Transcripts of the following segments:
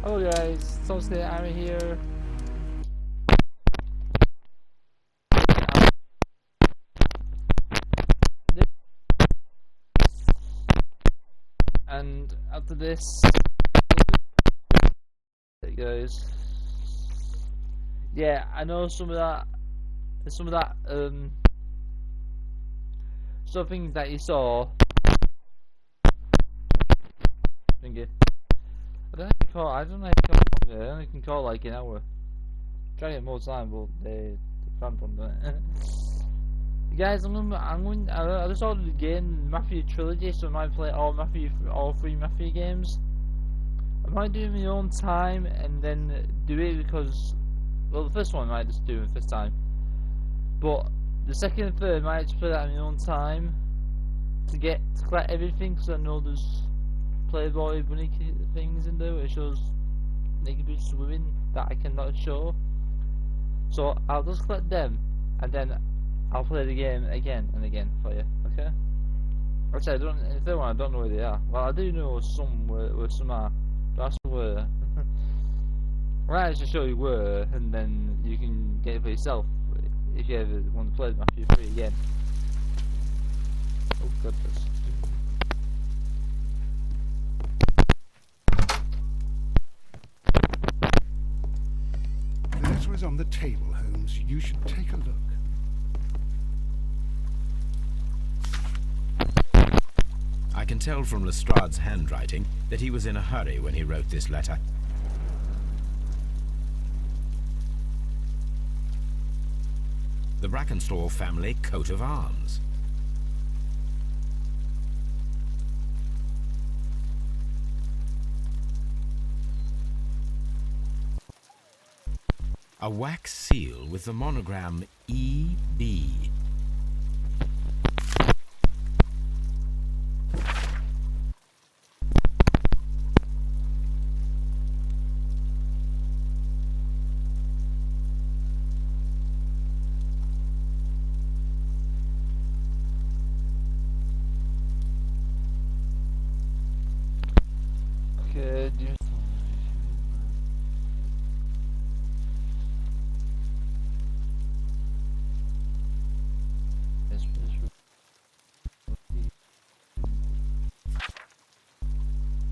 Hello guys, Toby, I'm here. And after this, hey guys. Yeah, I know some of that some things that you saw. Thingy. I don't know if you call longer. I only can call like an hour. Try to get more time, but they can't from that. Guys, I just ordered the game Mafia Trilogy, so I might play all three Mafia games. I might do it in my own time and then do it because, well, the first one I might just do it the first time, but the second and third I might just play that in my own time to collect everything, because I know there's Playboy bunny things in there. It shows naked bitches women that I cannot show, so I'll just collect them and then I'll play the game again and again for you. Okay? Actually, the third one I don't know where they are. Well, I do know some where some are. That's where. Right, I should show you where, and then you can get it for yourself if you ever want to play Mafia 3 again. Oh goodness. The letter is on the table, Holmes. You should take a look. I can tell from Lestrade's handwriting that he was in a hurry when he wrote this letter. The Brackenstall family coat of arms. A wax seal with the monogram E.B. Okay, dear.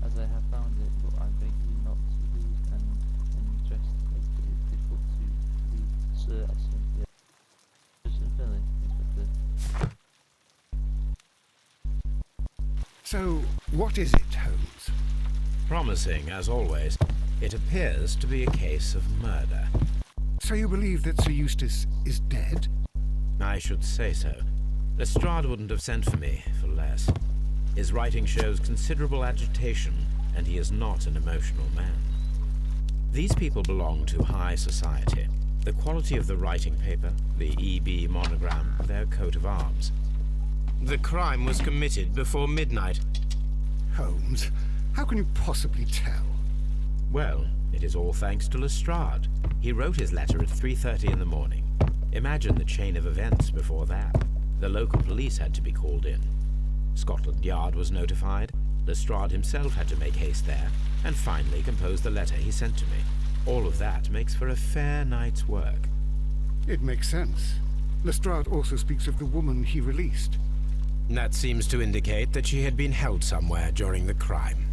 As I have found it, but I beg you not to lose an interest, as it is difficult to read, sir. I simply feeling, Inspector. So, what is it, Holmes? Promising, as always, it appears to be a case of murder. So you believe that Sir Eustace is dead? I should say so. Lestrade wouldn't have sent for me for less. His writing shows considerable agitation, and he is not an emotional man. These people belong to high society. The quality of the writing paper, the EB monogram, their coat of arms. The crime was committed before midnight. Holmes, how can you possibly tell? Well, it is all thanks to Lestrade. He wrote his letter at 3:30 in the morning. Imagine the chain of events before that. The local police had to be called in. Scotland Yard was notified. Lestrade himself had to make haste there, and finally compose the letter he sent to me. All of that makes for a fair night's work. It makes sense. Lestrade also speaks of the woman he released. That seems to indicate that she had been held somewhere during the crime.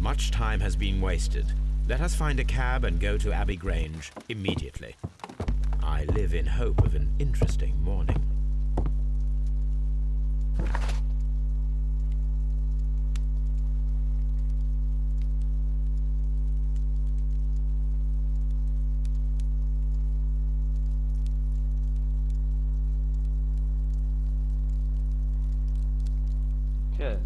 Much time has been wasted. Let us find a cab and go to Abbey Grange immediately. I live in hope of an interesting morning. Okay.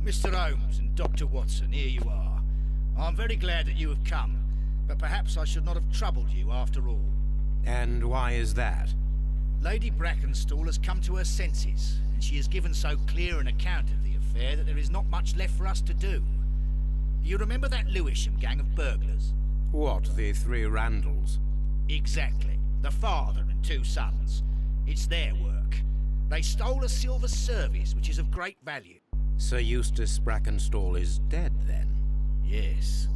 Mr. Holmes and Dr. Watson, here you are. I'm very glad that you have come, but perhaps I should not have troubled you after all. And why is that? Lady Brackenstall has come to her senses, and she has given so clear an account of the affair that there is not much left for us to do. You remember that Lewisham gang of burglars? What, the three Randalls? Exactly. The father and two sons. It's their work. They stole a silver service, which is of great value. Sir Eustace Brackenstall is dead, then? Yes.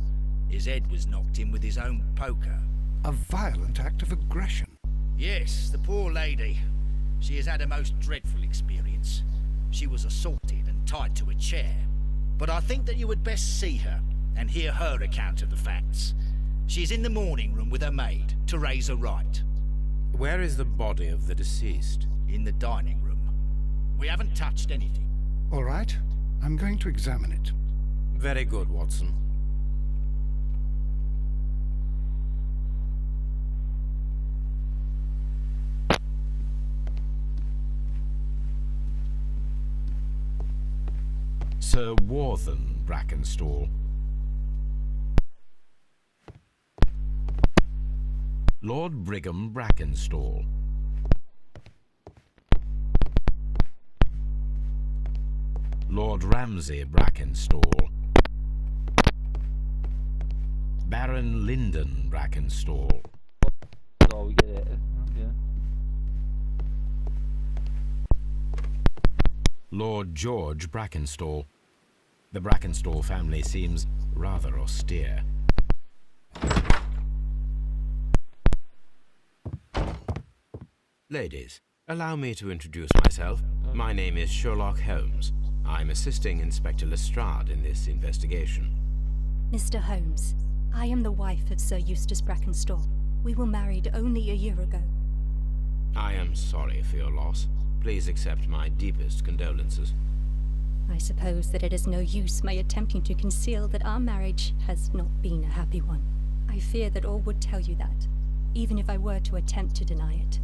His head was knocked in with his own poker. A violent act of aggression. Yes, the poor lady. She has had a most dreadful experience. She was assaulted and tied to a chair. But I think that you would best see her and hear her account of the facts. She's in the morning room with her maid, Teresa Wright. Where is the body of the deceased? In the dining room. We haven't touched anything. All right, I'm going to examine it. Very good, Watson. Sir Warthen Brackenstall. Lord Brigham Brackenstall. Lord Ramsay Brackenstall. Baron Lyndon Brackenstall. Oh, we get it. Yeah. Lord George Brackenstall. The Brackenstall family seems rather austere. Ladies, allow me to introduce myself. My name is Sherlock Holmes. I'm assisting Inspector Lestrade in this investigation. Mr. Holmes, I am the wife of Sir Eustace Brackenstall. We were married only a year ago. I am sorry for your loss. Please accept my deepest condolences. I suppose that it is no use my attempting to conceal that our marriage has not been a happy one. I fear that all would tell you that, even if I were to attempt to deny it.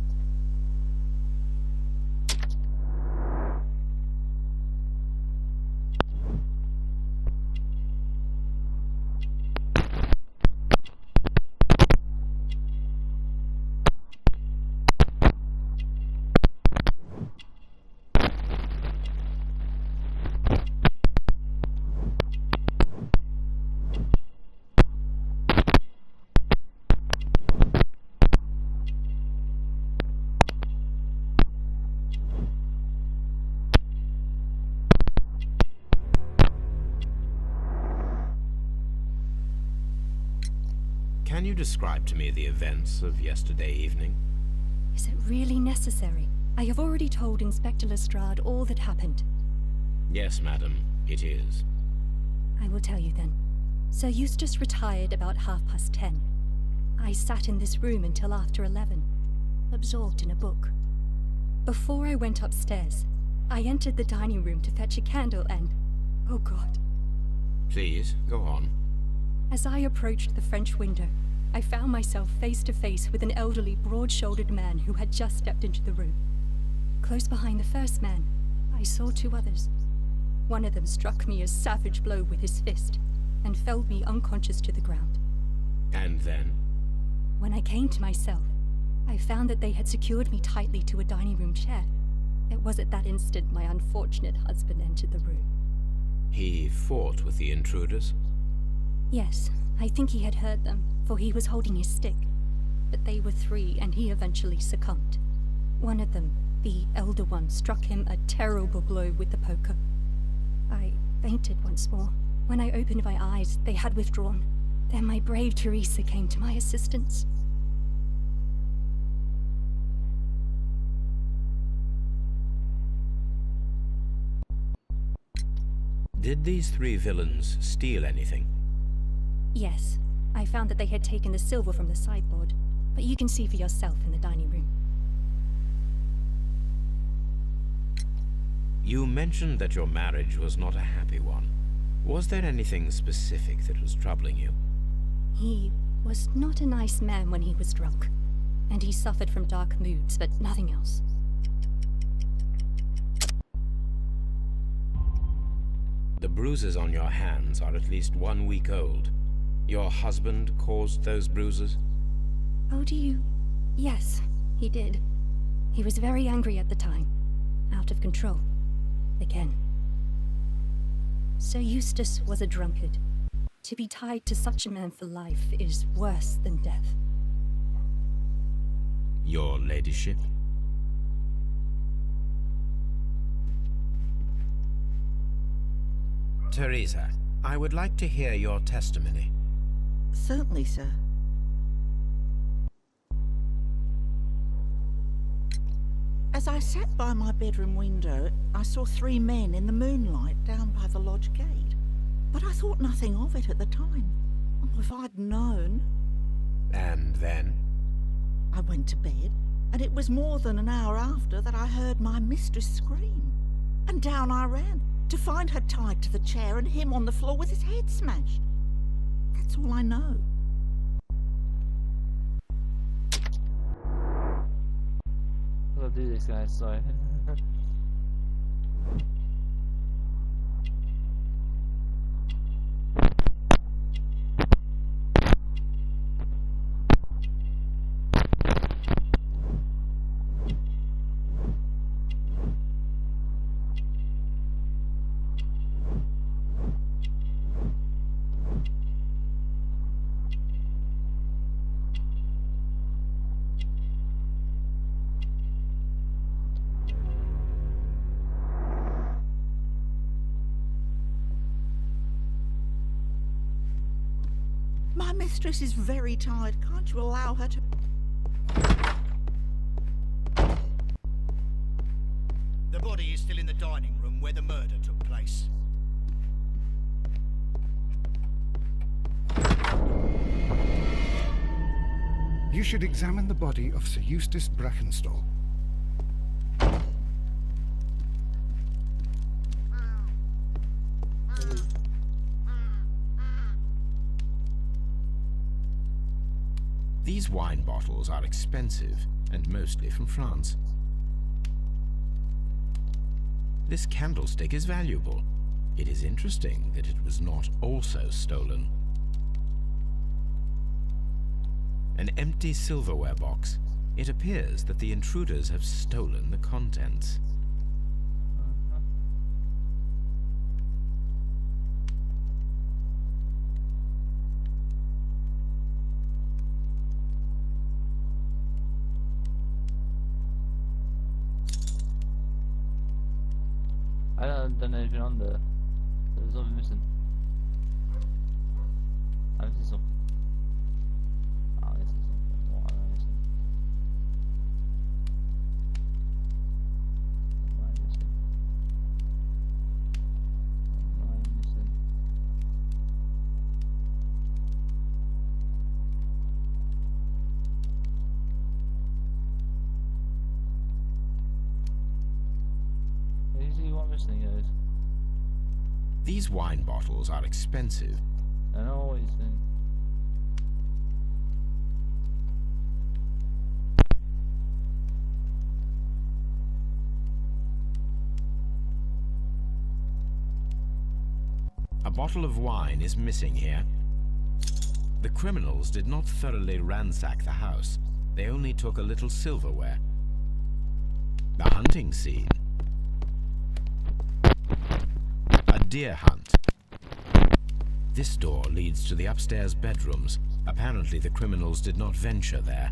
Can you describe to me the events of yesterday evening? Is it really necessary? I have already told Inspector Lestrade all that happened. Yes, madam, it is. I will tell you then. Sir Eustace retired about 10:30. I sat in this room until after 11, absorbed in a book. Before I went upstairs, I entered the dining room to fetch a candle and... oh God. Please, go on. As I approached the French window, I found myself face to face with an elderly, broad-shouldered man who had just stepped into the room. Close behind the first man, I saw two others. One of them struck me a savage blow with his fist and felled me unconscious to the ground. And then? When I came to myself, I found that they had secured me tightly to a dining room chair. It was at that instant my unfortunate husband entered the room. He fought with the intruders? Yes, I think he had heard them, for he was holding his stick. But they were three, and he eventually succumbed. One of them, the elder one, struck him a terrible blow with the poker. I fainted once more. When I opened my eyes, they had withdrawn. Then my brave Teresa came to my assistance. Did these three villains steal anything? Yes, I found that they had taken the silver from the sideboard, but you can see for yourself in the dining room. You mentioned that your marriage was not a happy one. Was there anything specific that was troubling you? He was not a nice man when he was drunk, and he suffered from dark moods, but nothing else. The bruises on your hands are at least 1 week old. Your husband caused those bruises? Oh, do you? Yes, he did. He was very angry at the time. Out of control. Again. Sir Eustace was a drunkard. To be tied to such a man for life is worse than death. Your ladyship? Teresa, I would like to hear your testimony. Certainly, sir. As I sat by my bedroom window, I saw 3 men in the moonlight down by the lodge gate. But I thought nothing of it at the time. Oh, if I'd known. And then? I went to bed, and it was more than an hour after that I heard my mistress scream. And down I ran, to find her tied to the chair and him on the floor with his head smashed. That's all I know. I'll do this, guys, sorry. My mistress is very tired. Can't you allow her to... The body is still in the dining room where the murder took place. You should examine the body of Sir Eustace Brackenstall. These wine bottles are expensive, and mostly from France. This candlestick is valuable. It is interesting that it was not also stolen. An empty silverware box. It appears that the intruders have stolen the contents. I don't know anything on there. There's something missing. I missing something. Oh, this is something. What am I missing? What am I missing? What am I missing? Usually what I'm missing is These wine bottles are expensive. I know what you're saying. A bottle of wine is missing here. The criminals did not thoroughly ransack the house. They only took a little silverware. The hunting scene. A deer hunt. This door leads to the upstairs bedrooms. Apparently the criminals did not venture there.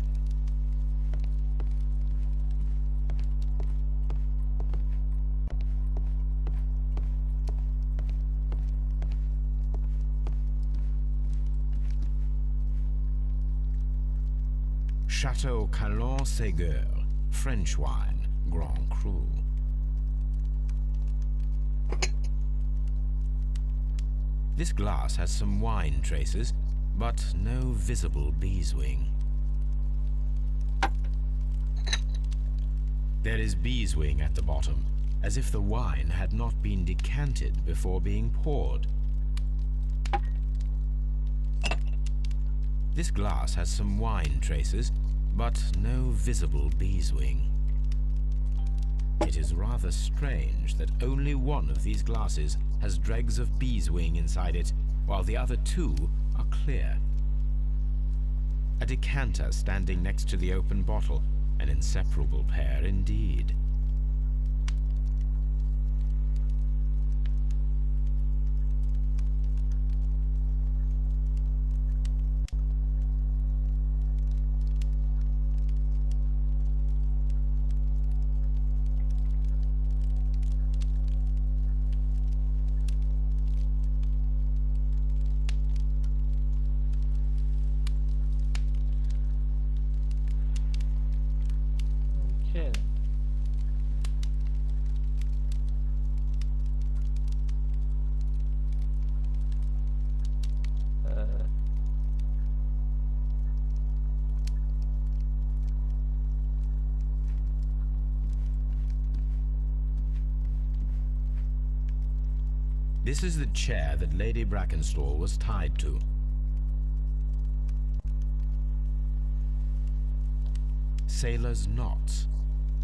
Chateau Calon-Ségur, French wine, Grand Cru. This glass has some wine traces, but no visible beeswing. There is beeswing at the bottom, as if the wine had not been decanted before being poured. This glass has some wine traces, but no visible beeswing. It is rather strange that only one of these glasses has dregs of beeswing inside it, while the other two are clear. A decanter standing next to the open bottle, an inseparable pair indeed. Okay. This is the chair that Lady Brackenstall was tied to. Sailor's knots.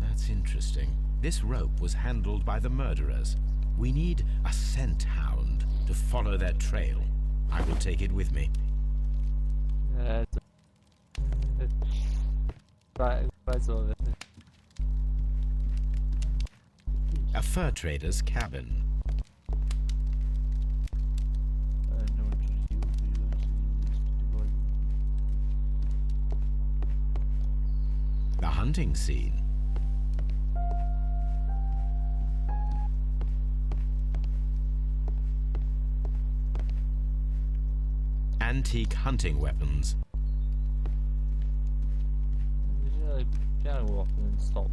That's interesting. This rope was handled by the murderers. We need a scent hound to follow their trail. I will take it with me. Right, over. A fur trader's cabin. The hunting scene. Antique hunting weapons. Piano walk and then stop.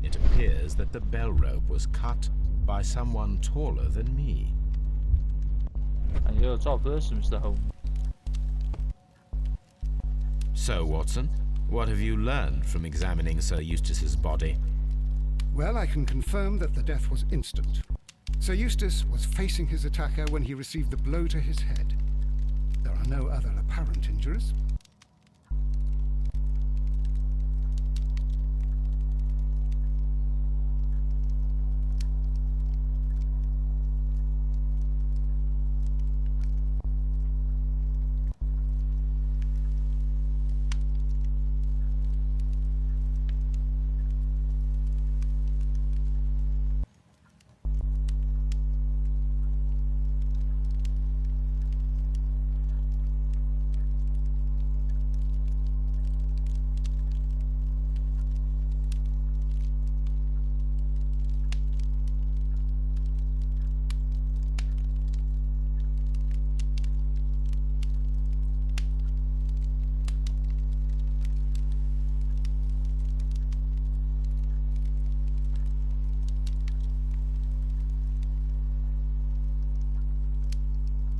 It appears that the bell rope was cut by someone taller than me. And you're a top person, Mr. Holmes. So, Watson, what have you learned from examining Sir Eustace's body? Well, I can confirm that the death was instant. Sir Eustace was facing his attacker when he received the blow to his head. There are no other apparent injuries.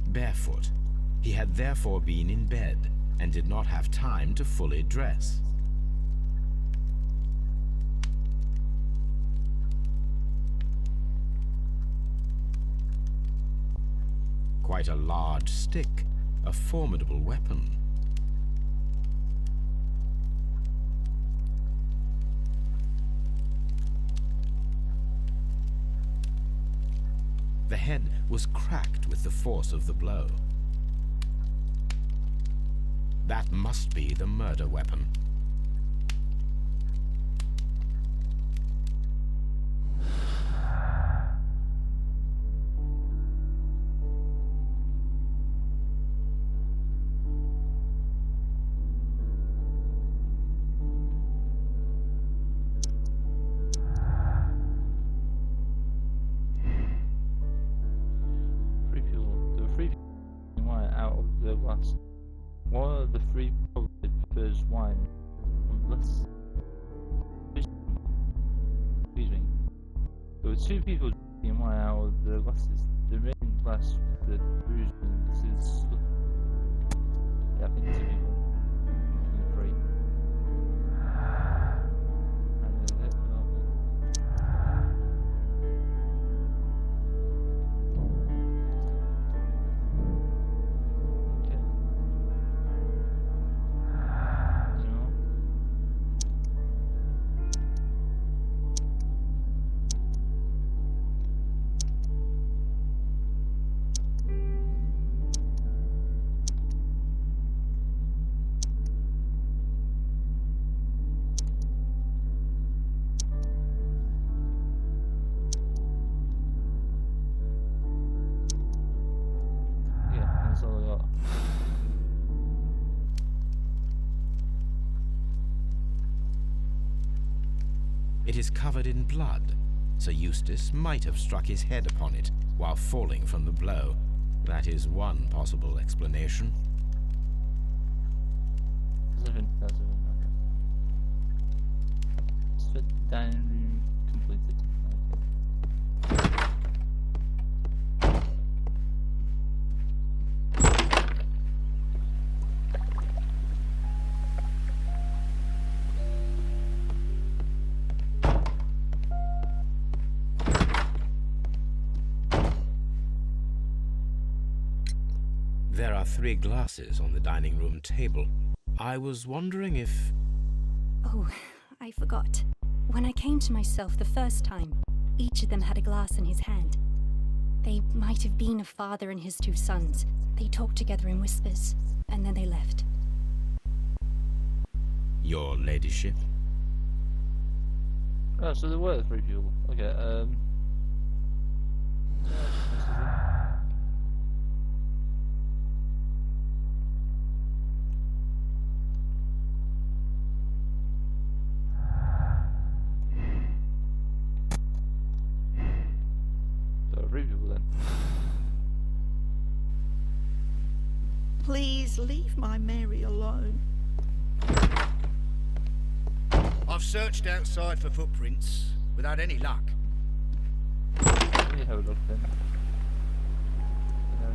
Barefoot. He had therefore been in bed and did not have time to fully dress. Quite a large stick, a formidable weapon. The head was cracked with the force of the blow. That must be the murder weapon. One of the three probably prefers wine, unless. Excuse me. There were two people drinking wine out of the glasses. The remaining glass with the booze and this is. Yeah, I think two people. Three. got? It is covered in blood. Sir Eustace might have struck his head upon it while falling from the blow. That is one possible explanation. That's it. Fit dining room completed. Okay. There are 3 glasses on the dining room table. I was wondering if... Oh, I forgot. When I came to myself the first time, each of them had a glass in his hand. They might have been a father and his 2 sons. They talked together in whispers, and then they left. Your ladyship? Oh, so there were 3 people. Okay, so 3 people then. Please leave my Mary alone. I've searched outside for footprints without any luck. Let me have a look then.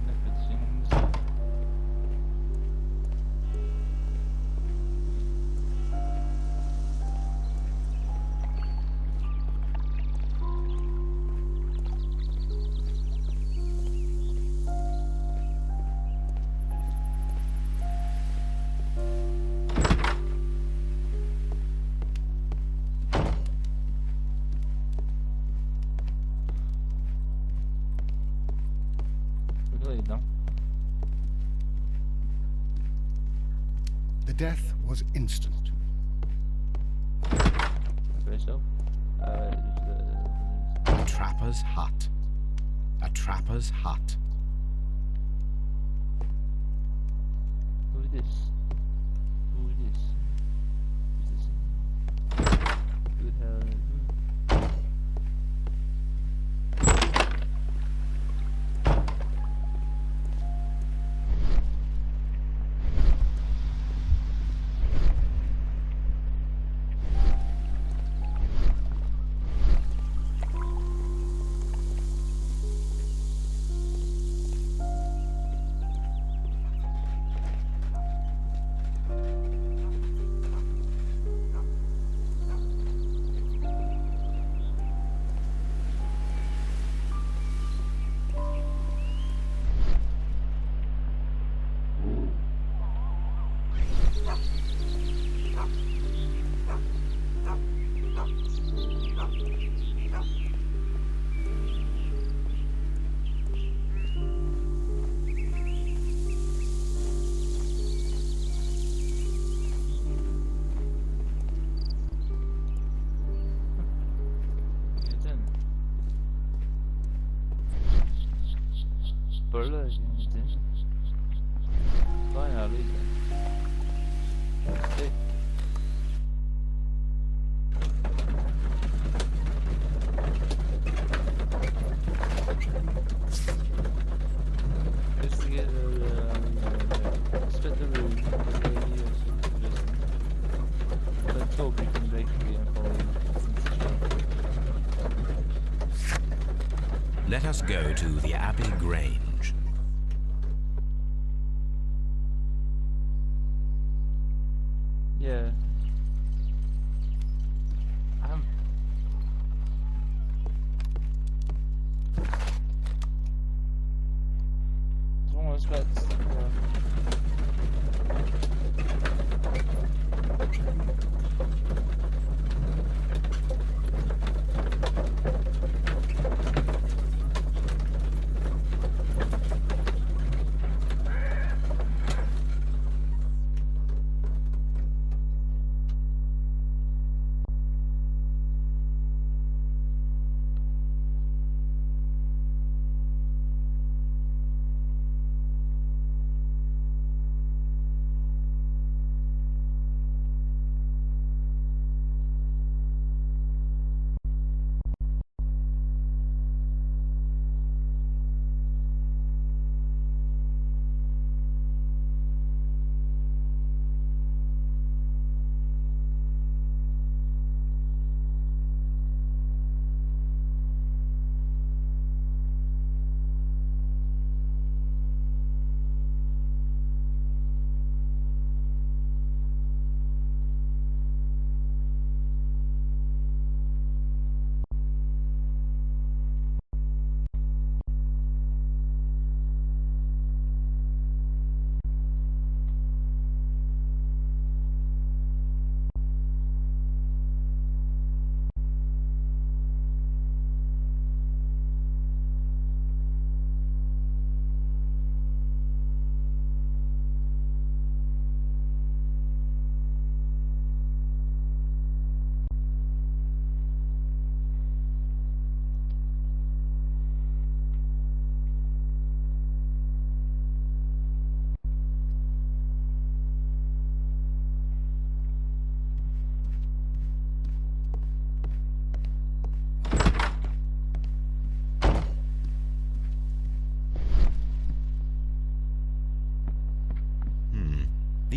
Naked things. No. The death was instant. Okay, so. A trapper's hut. A trapper's hut. Who is this? Who is this? Who's this? Who the hell? Who? Spoiler, finally. Okay. Investigate split the room. Let Toby come back and follow you. Let us go to the Abbey Grange. Yeah. It's almost bad.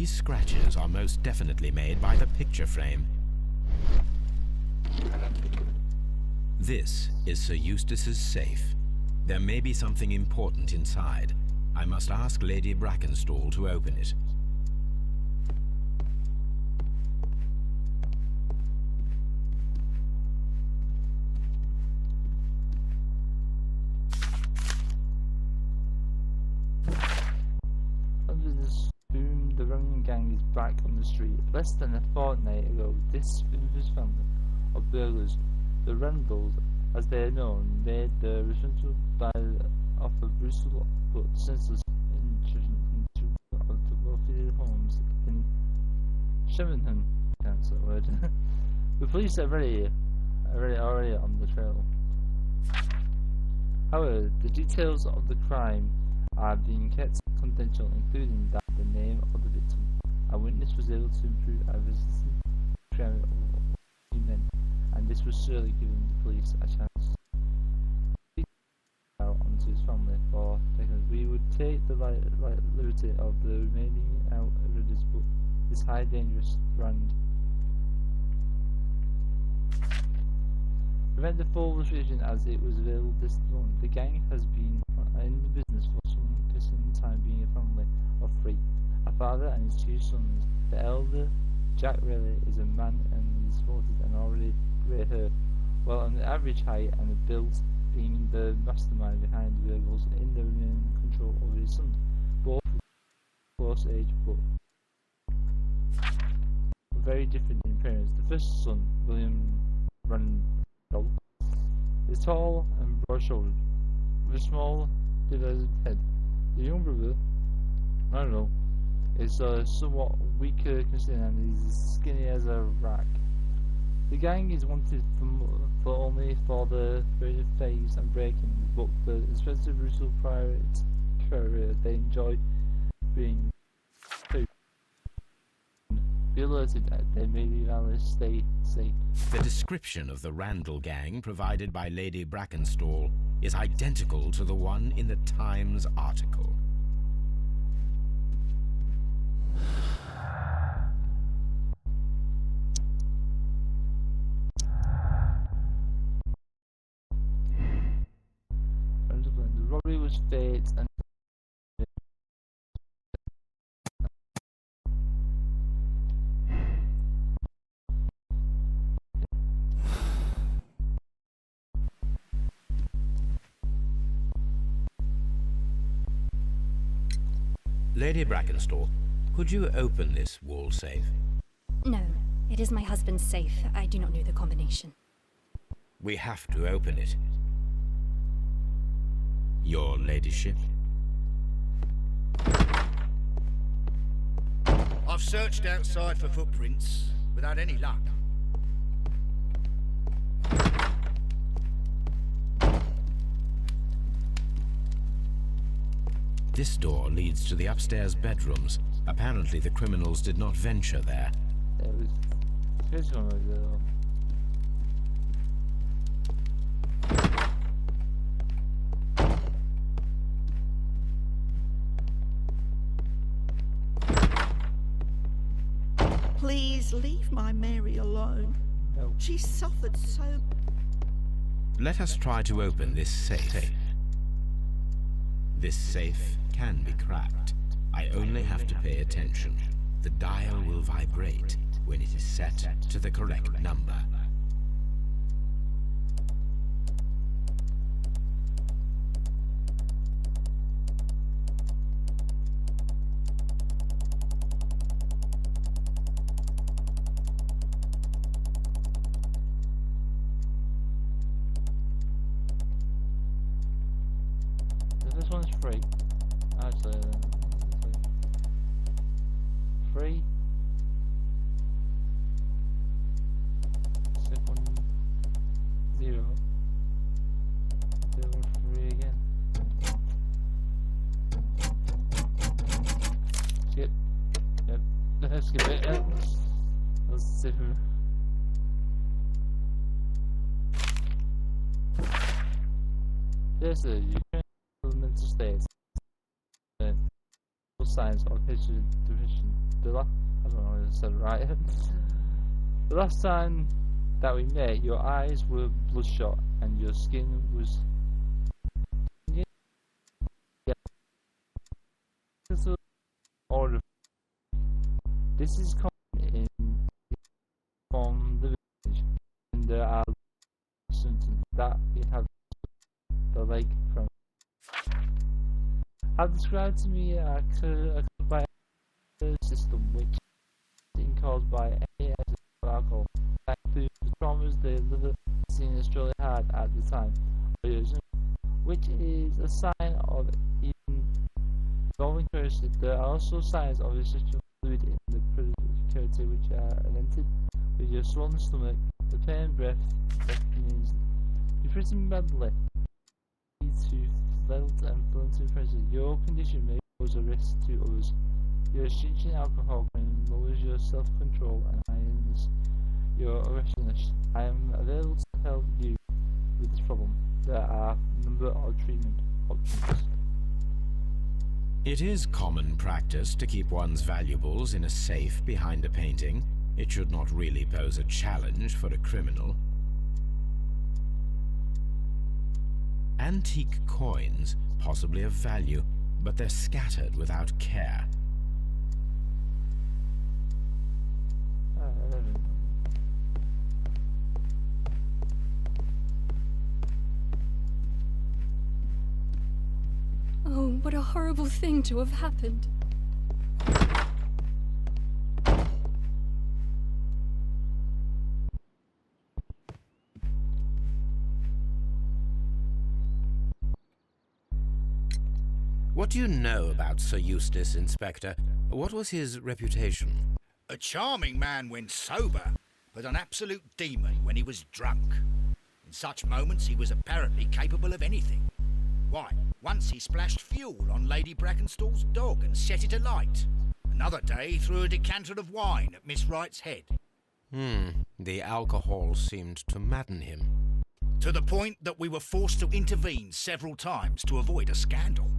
These scratches are most definitely made by the picture frame. This is Sir Eustace's safe. There may be something important inside. I must ask Lady Brackenstall to open it. Under this boom, the running gang is back on the street. Less than a fortnight ago, this infamous family of burglars, the Randalls, as they are known, made the responsible by of a brutal but senseless intrusion into of the wealthy Holmes in Shemmingham. Can't say that word. The police are already on the trail. However, the details of the crime are being kept confidential, including that the name of the victim. A witness was able to improve a resistant crime of few men, and this was surely giving the police a chance to speak out onto his family for seconds. We would take the liberty of the remaining out of this book, this high dangerous brand. Prevent the full restriction as it was available this morning. The gang has been in the business for some consistent time, being a family of three, a father and his two sons. The elder, Jack Riley, is a man in his 40s and already grey hair, while on the average height and the build, being the mastermind behind the burglars in the remaining control of his sons, both close age but very different in appearance. The first son, William Randall, is tall and broad-shouldered, with a small, divided head. The young brother, I don't know, is somewhat weaker considering and is skinny as a rack. The gang is wanted for only for the very thieves and breaking, but the expensive brutal private career they enjoy being too. Be alerted that they may be valid, stay safe. The description of the Randall gang provided by Lady Brackenstall is identical to the one in the Times article. The robbery was fate and Lady Brackenstall, could you open this wall safe? No, it is my husband's safe. I do not know the combination. We have to open it. Your ladyship? I've searched outside for footprints without any luck. This door leads to the upstairs bedrooms. Apparently the criminals did not venture there. there was this one over there. Please leave my Mary alone. No. She suffered so. Let us try to open this safe. This safe can be cracked. I only have to pay attention. The dial will vibrate when it is set to the correct number. This one's free. Actually, free. Second 0. Third one free again. Skip. Yep. Skip it. Yep. Let's see if there's a mental states. Signs of history division. I don't know if I said it right. The last time that we met, your eyes were bloodshot and your skin was. Yeah. Order. This is common in from the village, and there are symptoms that we have the leg from. Have described to me a by system which is caused by any excess of alcohol. That includes the traumas the liver scene Australia had at the time, which is a sign of even evolving curses. There are also signs of residual fluid in the precarity which are invented with your swollen stomach, the pain, breath means you're pretty badly to felt and fluency pressure. Your condition may pose a risk to others. Your restriction alcohol can lowers your self-control and heightens your aggressiveness. I am available to help you with this problem. There are a number of treatment options. It is common practice to keep one's valuables in a safe behind a painting. It should not really pose a challenge for a criminal. Antique coins, possibly of value, but they're scattered without care. Oh, what a horrible thing to have happened. What do you know about Sir Eustace, Inspector? What was his reputation? A charming man when sober, but an absolute demon when he was drunk. In such moments he was apparently capable of anything. Why, once he splashed fuel on Lady Brackenstall's dog and set it alight. Another day he threw a decanter of wine at Miss Wright's head. The alcohol seemed to madden him. To the point that we were forced to intervene several times to avoid a scandal.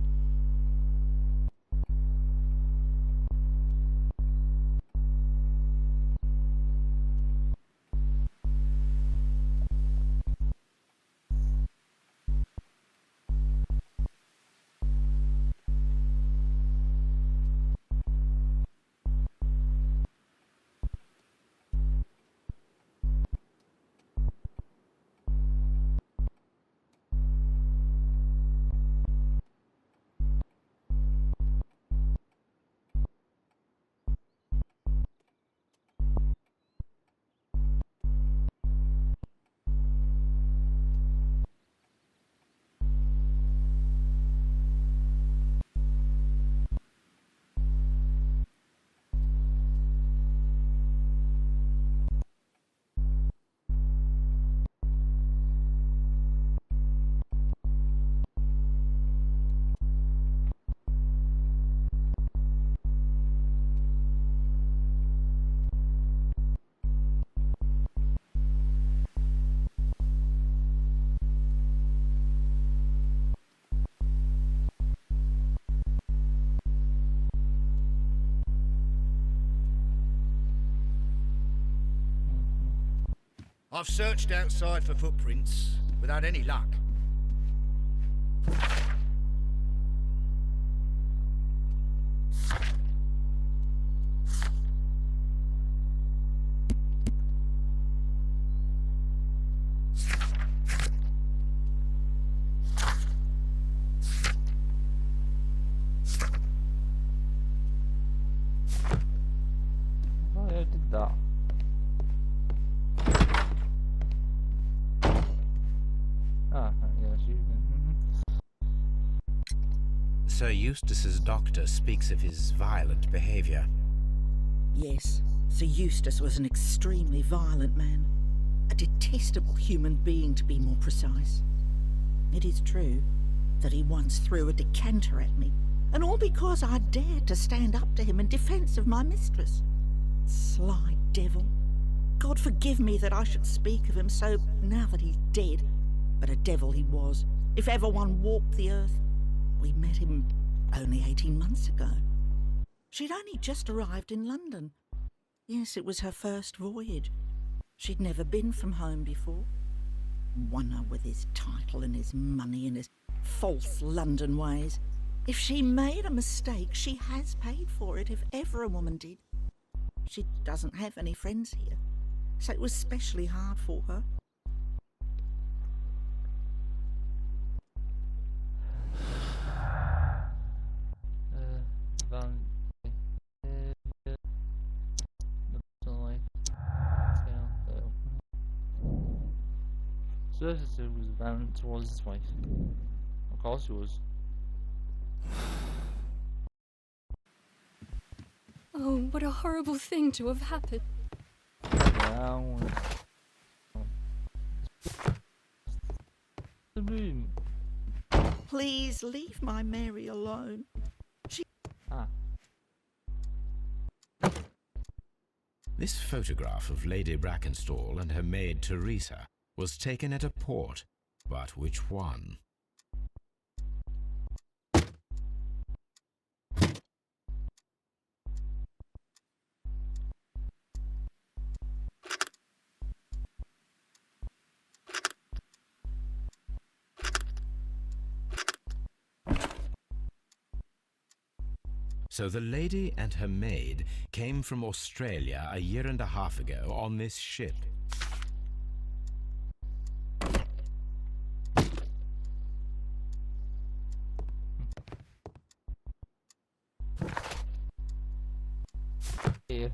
I've searched outside for footprints without any luck. Oh, yeah, I did that. Sir Eustace's doctor speaks of his violent behavior. Yes, Sir Eustace was an extremely violent man. A detestable human being, to be more precise. It is true that he once threw a decanter at me, and all because I dared to stand up to him in defence of my mistress. Sly devil. God forgive me that I should speak of him so now that he's dead, but a devil he was, if ever one walked the earth. We met him only 18 months ago. She'd only just arrived in London. Yes, it was her first voyage. She'd never been from home before. Wonner with his title and his money and his false London ways. If she made a mistake, she has paid for it, if ever a woman did. She doesn't have any friends here, so it was specially hard for her. Surfacer was violent towards his wife. Of course he was. Oh, what a horrible thing to have happened. The room. Please leave my Mary alone. This photograph of Lady Brackenstall and her maid Teresa was taken at a port, but which one? So the lady and her maid came from Australia a year and a half ago on this ship. Yeah.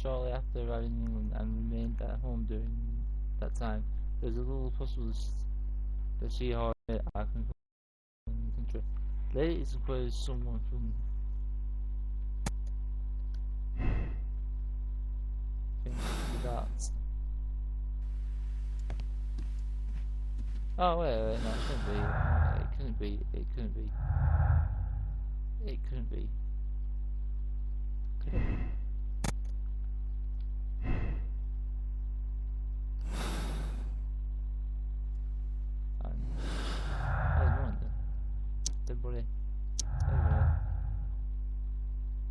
Shortly after arriving in England and remained at home during that time, there's a little puzzle that she had in the country. Later it's supposed someone from that. Oh wait, no, it couldn't be. It couldn't be. It couldn't be. Could it? Everybody. Yeah,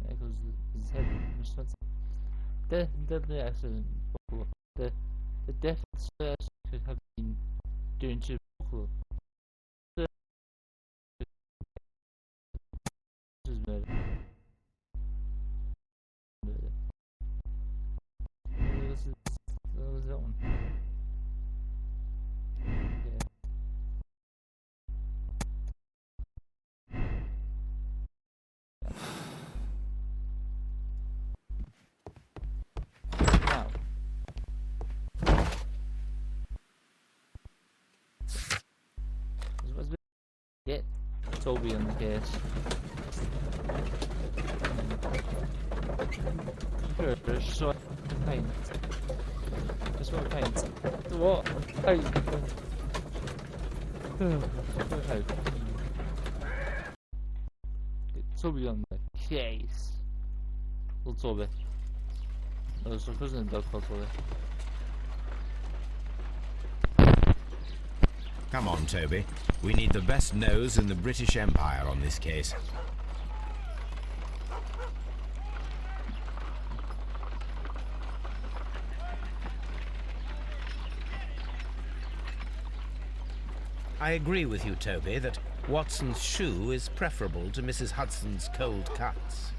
because his head was expensive. Deadly accident. The death could have been due to buckle. Murder. This is that one. Yeah. Now. Get Toby on the case. Sure, just so I can paint. Just so I paint. What? Paint. Get Toby on the case. Little Toby. There's a cousin dog called Toby. Come on, Toby. We need the best nose in the British Empire on this case. I agree with you, Toby, that Watson's shoe is preferable to Mrs. Hudson's cold cuts.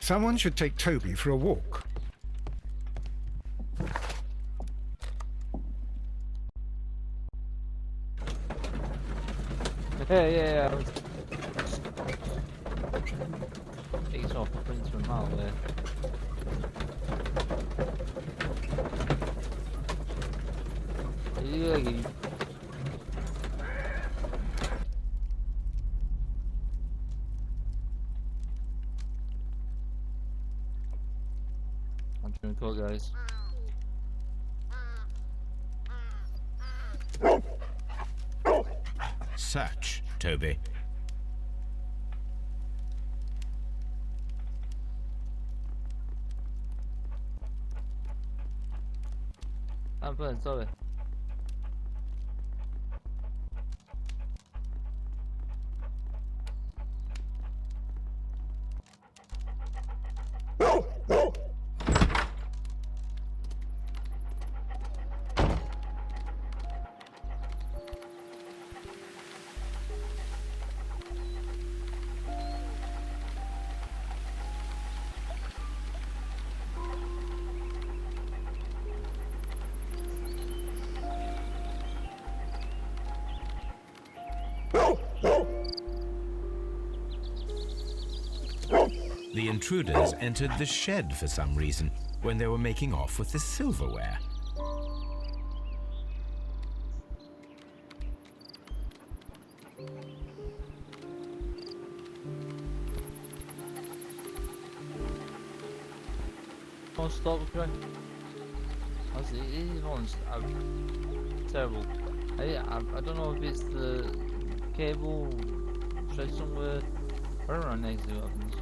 Someone should take Toby for a walk. Yeah. He's off the prince from a mile away. I'm trying to call guys. such, Toby. I'm playing, sorry. The intruders entered the shed for some reason when they were making off with the silverware. Can't stop, correct? These ones are terrible. I don't know if it's the cable straight somewhere. I don't know next to what happens.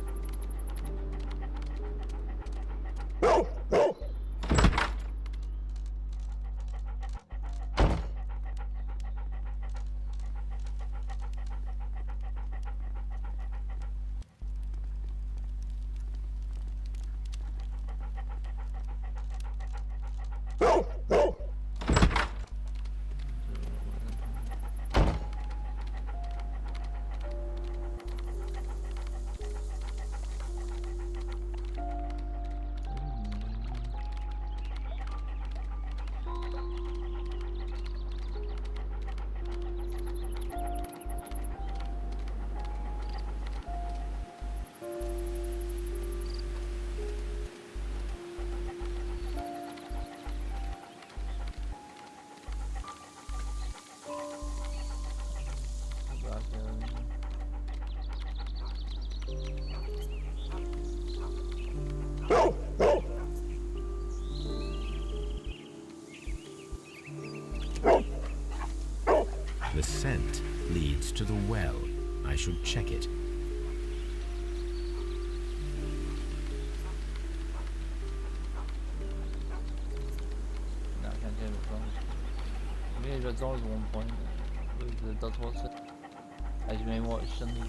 The scent leads to the well. I should check it. No, I can't do it wrong. Maybe it's always one point. It does what's it. As you may watch Sunday.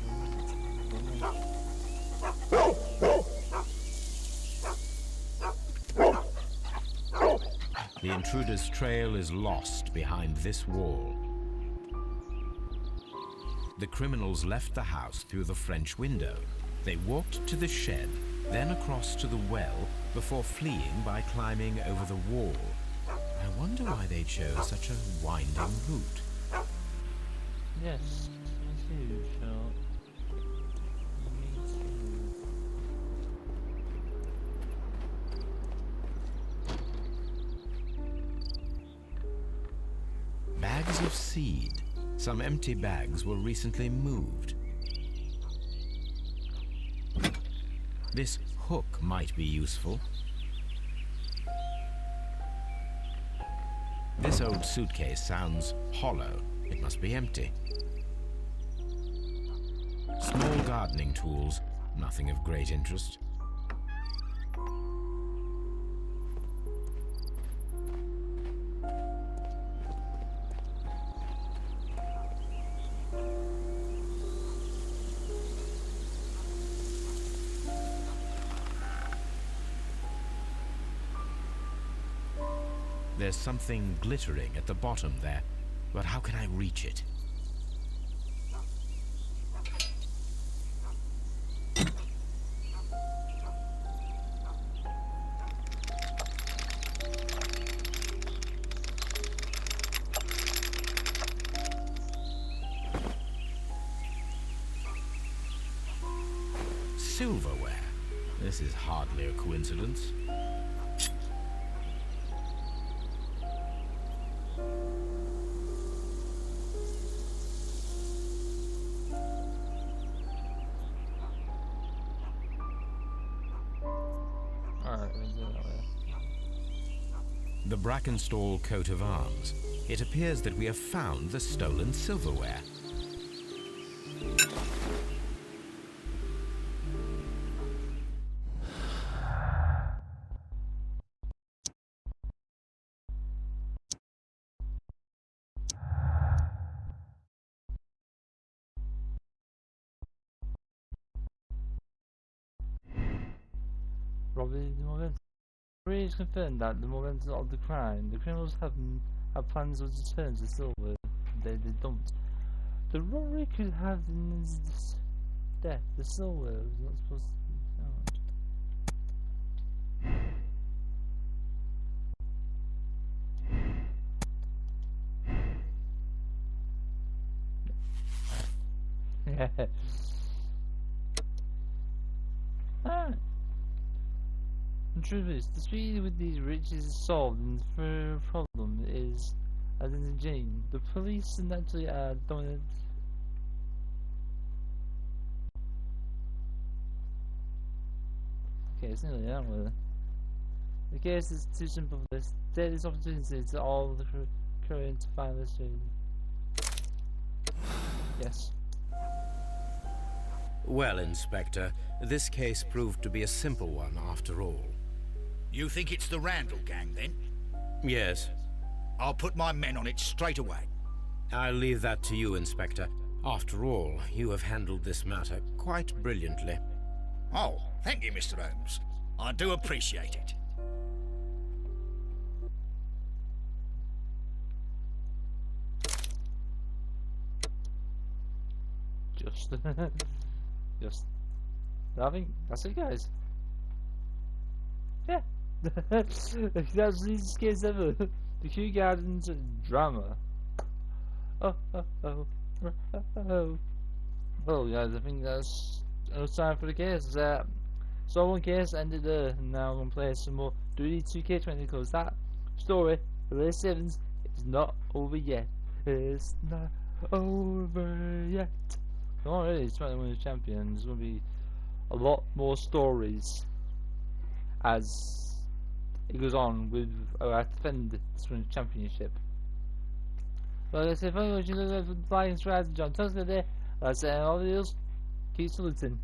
The intruder's trail is lost behind this wall. The criminals left the house through the French window. They walked to the shed, then across to the well, before fleeing by climbing over the wall. I wonder why they chose such a winding route. Yes, me too, Sherlock. Me too. Bags of seed. Some empty bags were recently moved. This hook might be useful. This old suitcase sounds hollow. It must be empty. Small gardening tools, nothing of great interest. There's something glittering at the bottom there, but how can I reach it? Silverware. This is hardly a coincidence. The Brackenstall coat of arms. It appears that we have found the stolen silverware. Probably the moment. Really is confirmed that the moment of the crime, the criminals have plans of return to silver. They don't. The robbery could have in his death. The silver was not supposed to be found. Yeah. Ah. The truth is, the speed with these riches is solved, and the problem is, as in Jane, the police naturally are dominant. Okay, it's nearly done with it. The case is too simple for this. Take this opportunity to all the current to find this Jane. Yes. Well, Inspector, this case proved to be a simple one after all. You think it's the Randall gang, then? Yes. I'll put my men on it straight away. I'll leave that to you, Inspector. After all, you have handled this matter quite brilliantly. Oh, thank you, Mr. Holmes. I do appreciate it. Just. I think that's it, guys. Yeah. That's the easiest case ever. The Kew Gardens drama. Oh. Well, guys, I think that's enough time for the case. So one case ended there, and now I'm gonna play some more Duty 2K20 because that story, the late 7s, is not over yet. It's not over yet. Already, it's trying to win the champion. There's gonna be a lot more stories as it goes on with our defend the championship. Well, I say, if anyone watching, like and subscribe to John Tusker there. That's it, all the deals. Keep saluting.